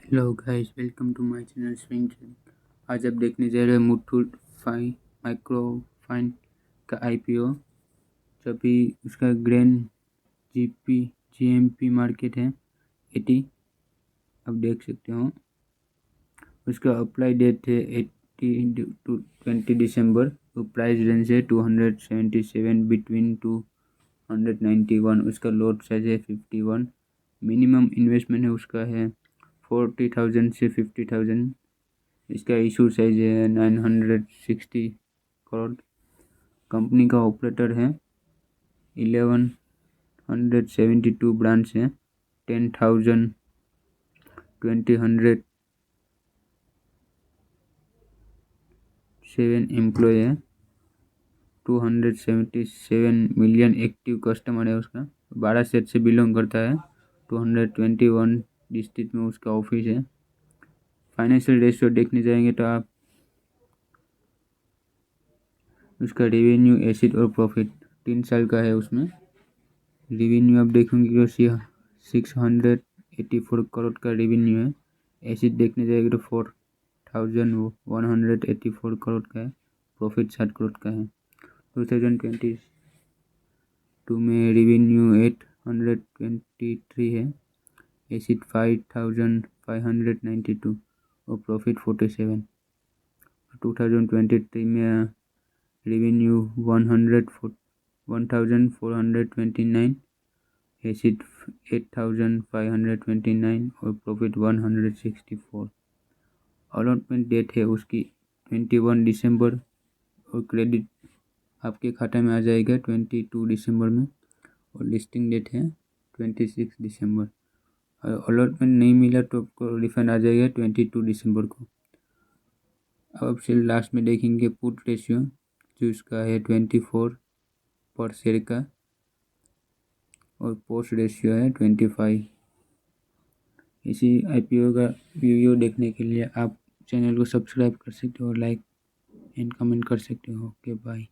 Hello guys, welcome to my channel swing. आज आप देखने जा रहे हैं मुथूट माइक्रोफाइन का आईपीओ। जो अभी उसका ग्रैंड जीएमपी मार्केट है 80, आप देख सकते हो। उसका अप्लाई डेट है 80 टू 20 दिसंबर। तो प्राइस रेंज है 277 बिटवीन 291। उसका लॉट साइज है 51। मिनिमम इन्वेस्टमेंट है उसका है 40,000 से 50,000। इसका इशू साइज है 960 करोड़। कंपनी का ऑपरेटर है 1172 ब्रांच है, 10,000 7 एम्प्लॉय है, 277 मिलियन एक्टिव कस्टमर है। उसका 12 स्टेट से बिलोंग करता है। 221 डिस्ट्रिक्ट में उसका ऑफिस है। फाइनेंशियल रेशियो देखने जाएंगे तो आप उसका रेवेन्यू, एसेट और प्रॉफिट 3 साल का है। उसमें रेवेन्यू आप देखेंगे तो 684 करोड़ का रेवेन्यू है। एसेट देखने जाएंगे तो 4,184 करोड़ का है। प्रॉफिट 60 करोड़ का है। 2022 में रेवेन्यू 823 है, एसेट 5,592 और प्रॉफिट 47। 2023 में रेवेन्यू 1,429, एसेट 8,529 और प्रॉफिट 164। अलॉटमेंट डेट है उसकी 21 दिसंबर और क्रेडिट आपके खाते में आ जाएगा 22 दिसंबर में। और लिस्टिंग डेट है 26 दिसंबर। अलॉटमेंट नहीं मिला तो आपको रिफंड आ जाएगा 22 दिसंबर को। अब फिर लास्ट में देखेंगे पुट रेशियो, जो इसका है 24 पर शेयर का, और पोस्ट रेशियो है 25। इसी आईपीओ का वीडियो देखने के लिए आप चैनल को सब्सक्राइब कर सकते हो, लाइक एंड कमेंट कर सकते हो। Okay, bye.